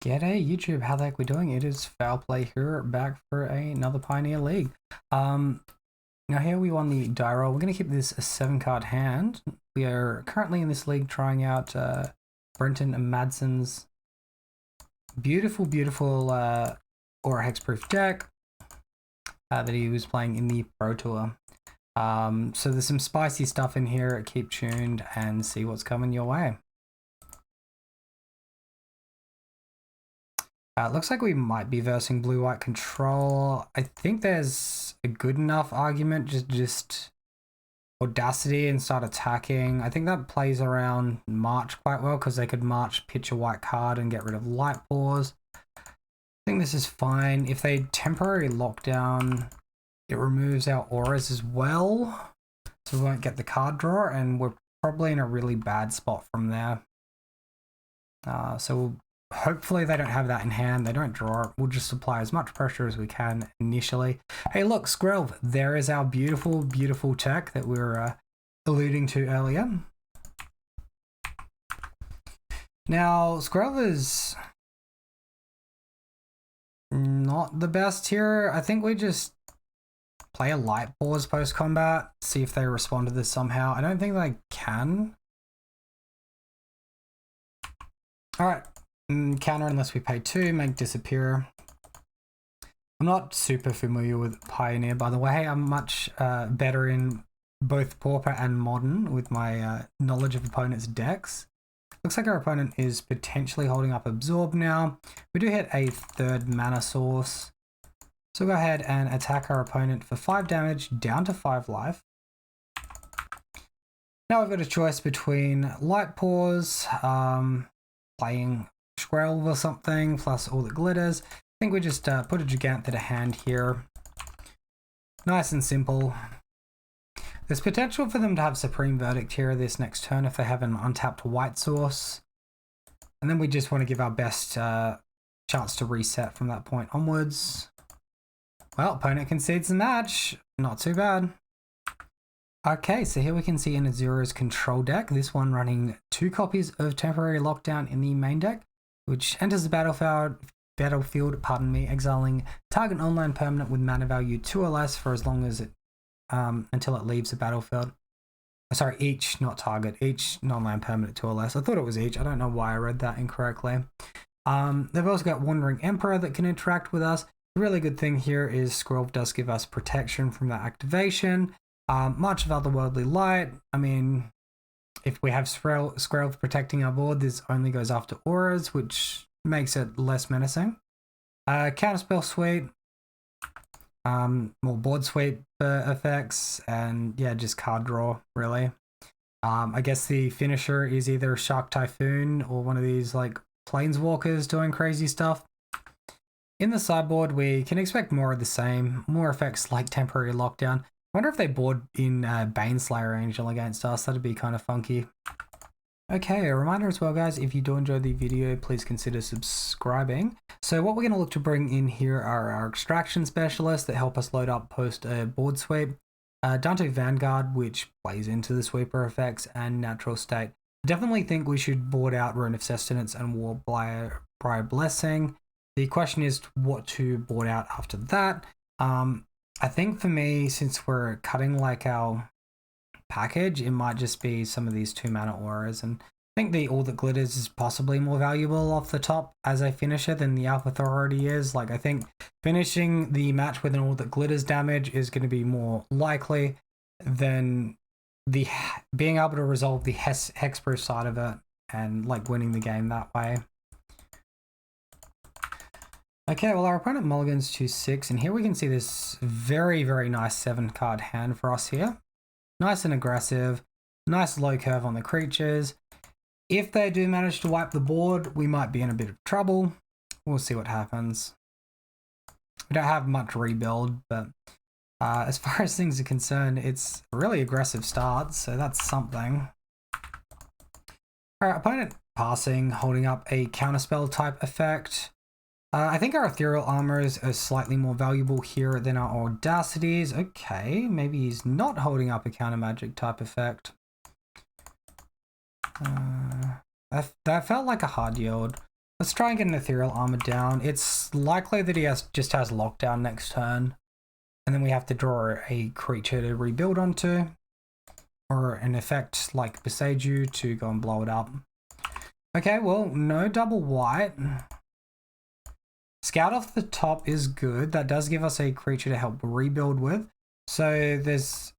G'day YouTube, how the heck we doing? It is Foul Play here, back for another Pioneer League. Now here we won the die roll. We're going to keep this a 7-card hand. We are currently in this league trying out Brenton and Madsen's beautiful Aura Hexproof deck that he was playing in the Pro Tour. So there's some spicy stuff in here. Keep tuned and see what's coming your way. Looks like we might be versing blue-white control. I think there's a good enough argument, just audacity and start attacking. I think that plays around March quite well because they could March, pitch a white card and get rid of light pause. I think this is fine. If they temporary lockdown, it removes our auras as well, so we won't get the card draw, and we're probably in a really bad spot from there. So hopefully they don't have that in hand. They don't draw it. We'll just apply as much pressure as we can initially. Hey, look, Skrelv. There is our beautiful tech that we were alluding to earlier. Now, Skrelv is not the best here. I think we just play a light pause post-combat, see if they respond to this somehow. I don't think they can. All right. Counter unless we pay 2, make disappear. I'm not super familiar with Pioneer, by the way. I'm much better in both Pauper and Modern with my knowledge of opponents' decks. Looks like our opponent is potentially holding up Absorb now. We do hit a 3rd mana source. So go ahead and attack our opponent for 5 damage, down to 5 life. Now we've got a choice between Light Pause, playing Skrelv or something, plus all that glitters. I think we just put a Gigant to the hand here. Nice and simple. There's potential for them to have Supreme Verdict here this next turn if they have an untapped white source. And then we just want to give our best chance to reset from that point onwards. Well, opponent concedes the match. Not too bad. Okay, so here we can see in Azura's control deck, this one running 2 copies of Temporary Lockdown in the main deck, which enters the battlefield, exiling target online permanent with mana value 2 or less for as long as it, until it leaves the battlefield. Sorry, each, not target, each non-land permanent 2 or less. I thought it was each. I don't know why I read that incorrectly. They've also got Wandering Emperor that can interact with us. The really good thing here is Skrelv does give us protection from that activation. March of Otherworldly Light. I mean, if we have Skrelv protecting our board, this only goes after auras, which makes it less menacing. Counterspell Suite, more board sweep effects, and yeah, just card draw, really. I guess the finisher is either Shark Typhoon or one of these like Planeswalkers doing crazy stuff. In the sideboard, we can expect more of the same, more effects like Temporary Lockdown. I wonder if they board in Baneslayer Angel against us. That'd be kind of funky. Okay, a reminder as well, guys, if you do enjoy the video, please consider subscribing. So what we're going to look to bring in here are our extraction specialists that help us load up post a board sweep. Dante Vanguard, which plays into the sweeper effects, and Natural State. I definitely think we should board out Rune of Sustenance and Warbriar Blessing. The question is what to board out after that. I think for me, since we're cutting like our package, it might just be some of these 2 mana auras, and I think the All That Glitters is possibly more valuable off the top as a finisher than the Alpha Authority is. Like, I think finishing the match with an All That Glitters damage is going to be more likely than the being able to resolve the hexproof side of it and like winning the game that way. Okay, well, our opponent mulligans to 6, and here we can see this very nice 7-card hand for us here. Nice and aggressive, nice low curve on the creatures. If they do manage to wipe the board, we might be in a bit of trouble. We'll see what happens. We don't have much rebuild, but as far as things are concerned, it's a really aggressive start, so that's something. Our opponent passing, holding up a counterspell type effect. I think our Ethereal Armors are slightly more valuable here than our Audacities. Okay, maybe he's not holding up a counter magic type effect. That felt like a hard yield. Let's try and get an Ethereal Armor down. It's likely that he just has Lockdown next turn. And then we have to draw a creature to rebuild onto. Or an effect like Beside You to go and blow it up. Okay, well, no double white. Scout off the top is good. That does give us a creature to help rebuild with. So there's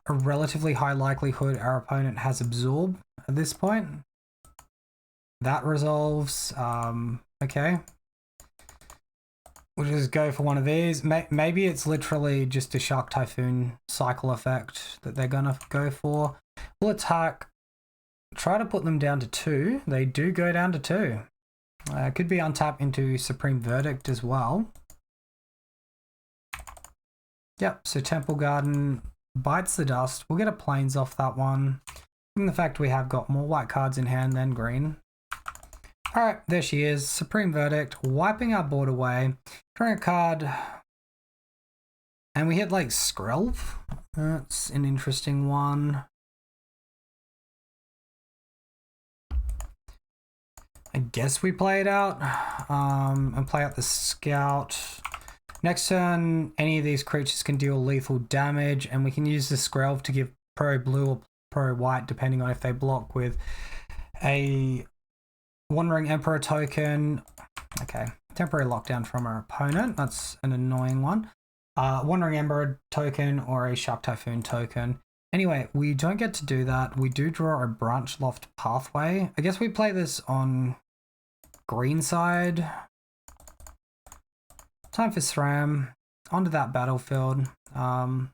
a relatively high likelihood our opponent has Absorb at this point. That resolves. Okay. We'll just go for one of these. Maybe it's literally just a Shark Typhoon cycle effect that they're going to go for. We'll attack. Try to put them down to 2. They do go down to 2. Could be untap into Supreme Verdict as well. Yep, so Temple Garden bites the dust. We'll get a Plains off that one. Given the fact we have got more white cards in hand than green. Alright, there she is. Supreme Verdict, wiping our board away. Drawing a card. And we hit like Skrelv. That's an interesting one. I guess we play it out. And play out the Scout. Next turn, any of these creatures can deal lethal damage, and we can use the Skrelv to give pro blue or pro white, depending on if they block with a Wandering Emperor token. Okay, temporary lockdown from our opponent. That's an annoying one. Wandering Emperor token or a Shark Typhoon token. Anyway, we don't get to do that. We do draw a Branch Loft Pathway. I guess we play this on green side. Time for SRAM. Onto that battlefield. Probably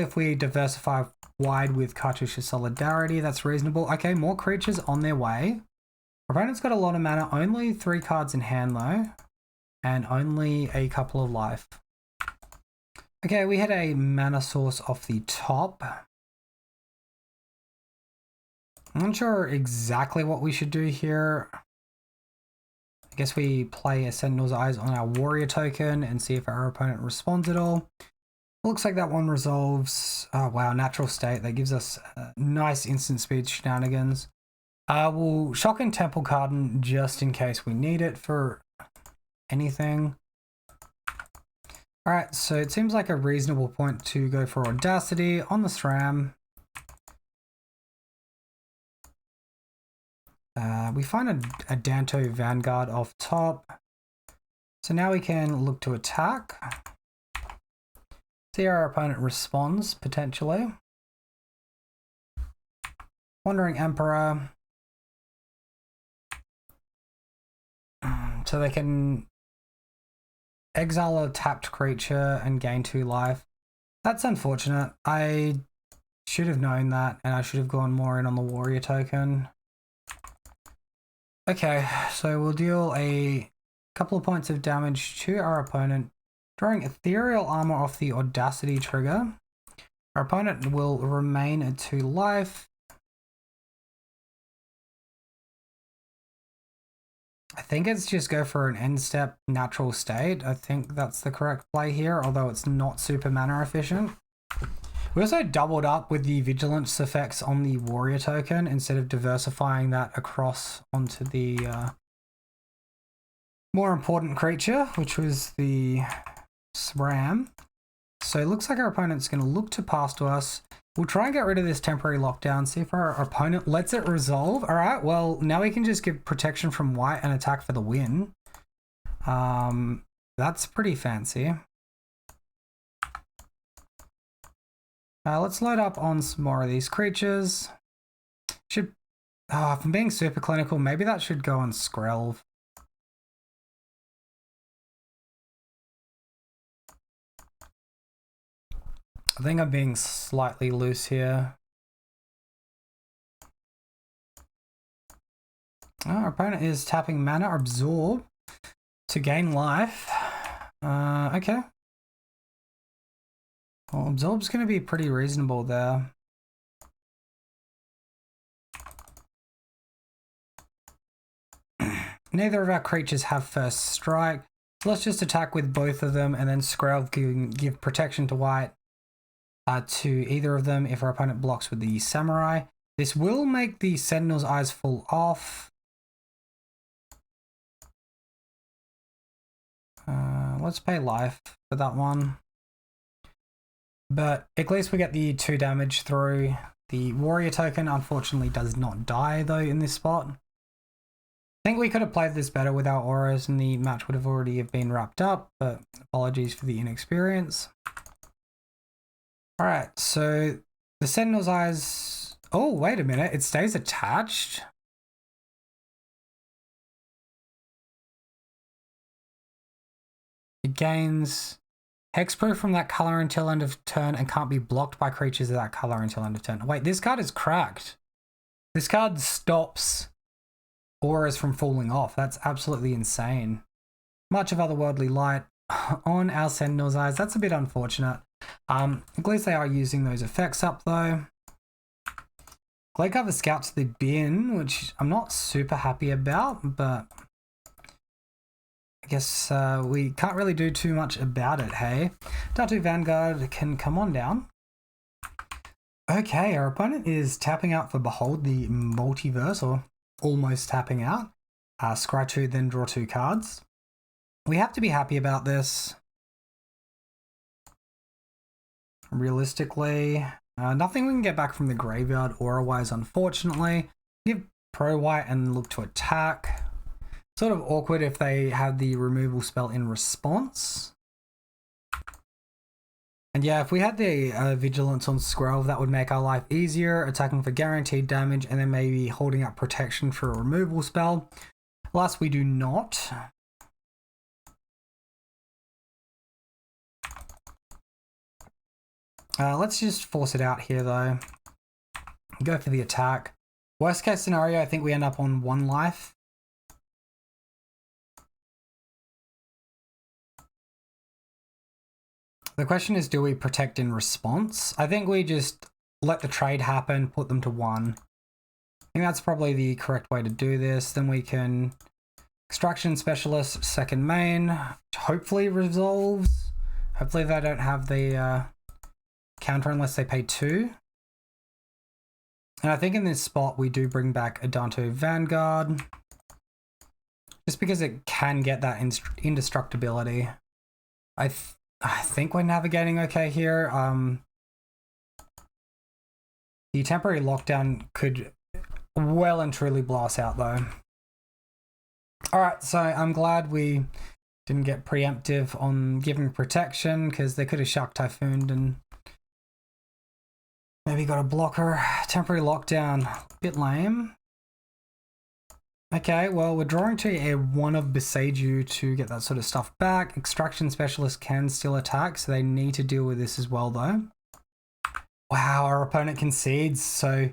if we diversify wide with Cartouche Solidarity, that's reasonable. Okay, more creatures on their way. Our opponent's got a lot of mana, only 3 cards in hand though, and only a couple of life. Okay, we had a mana source off the top. I'm not sure exactly what we should do here. I guess we play a Sentinel's Eyes on our Warrior token and see if our opponent responds at all. Looks like that one resolves. Oh wow, Natural State. That gives us nice instant speed shenanigans. We'll Shock and Temple Garden just in case we need it for anything. Alright, so it seems like a reasonable point to go for Audacity on the SRAM. We find a Danto Vanguard off top. So now we can look to attack. See how our opponent responds, potentially. Wandering Emperor. So they can exile a tapped creature and gain 2 life. That's unfortunate. I should have known that, and I should have gone more in on the Warrior token. Okay, so we'll deal a couple of points of damage to our opponent. Drawing Ethereal Armor off the Audacity trigger. Our opponent will remain at 2 life. I think it's just go for an end step Natural State. I think that's the correct play here, although it's not super mana efficient. We also doubled up with the Vigilance effects on the Warrior token instead of diversifying that across onto the more important creature, which was the SRAM. So it looks like our opponent's going to look to pass to us. We'll try and get rid of this temporary lockdown, see if our opponent lets it resolve. All right, well, now we can just give protection from white and attack for the win. That's pretty fancy. Let's load up on some more of these creatures. If I'm being super clinical, maybe that should go on Skrelv. I think I'm being slightly loose here. Our opponent is tapping Mana Absorb to gain life. Okay. Well, Absorb's going to be pretty reasonable there. Neither of our creatures have first strike. So let's just attack with both of them, and then Skrelv can give protection to white to either of them if our opponent blocks with the Samurai. This will make the Sentinel's Eyes fall off. Let's pay life for that one. But at least we get the 2 damage through. The warrior token unfortunately does not die though in this spot. I think we could have played this better with our auras and the match would have already been wrapped up, but apologies for the inexperience. Alright, so the Sentinel's Eyes... Oh, wait a minute, it stays attached? It gains hexproof from that color until end of turn and can't be blocked by creatures of that color until end of turn. Wait, this card is cracked. This card stops auras from falling off. That's absolutely insane. Much of Otherworldly Light on our Sentinel's Eyes. That's a bit unfortunate. At least they are using those effects up though. Glade Cover Scout to the bin, which I'm not super happy about, but I guess we can't really do too much about it, hey? Datu Vanguard can come on down. Okay, our opponent is tapping out for Behold the Multiverse, or almost tapping out. Scry 2, then draw 2 cards. We have to be happy about this. Realistically, nothing we can get back from the graveyard aura-wise, unfortunately. Give Pro White and look to attack. Sort of awkward if they have the removal spell in response. And yeah, if we had the Vigilance on Squirrel, that would make our life easier, attacking for guaranteed damage and then maybe holding up protection for a removal spell. Alas, we do not. Let's just force it out here though. Go for the attack. Worst case scenario, I think we end up on 1 life. The question is, do we protect in response? I think we just let the trade happen, put them to 1. I think that's probably the correct way to do this. Then we can Extraction Specialist, second main, which hopefully resolves. Hopefully they don't have the counter unless they pay 2. And I think in this spot we do bring back Adanto Vanguard. Just because it can get that indestructibility. I think we're navigating okay here. The temporary lockdown could well and truly blow us out though. Alright, so I'm glad we didn't get preemptive on giving protection because they could have Shark Typhooned and maybe got a blocker. Temporary lockdown, bit lame. Okay, well, we're drawing to a 1 of Beseiju to get that sort of stuff back. Extraction Specialist can still attack, so they need to deal with this as well, though. Wow, our opponent concedes, so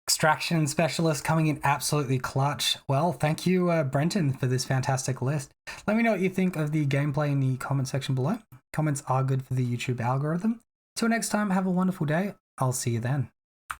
Extraction Specialist coming in absolutely clutch. Well, thank you, Brenton, for this fantastic list. Let me know what you think of the gameplay in the comment section below. Comments are good for the YouTube algorithm. Till next time, have a wonderful day. I'll see you then.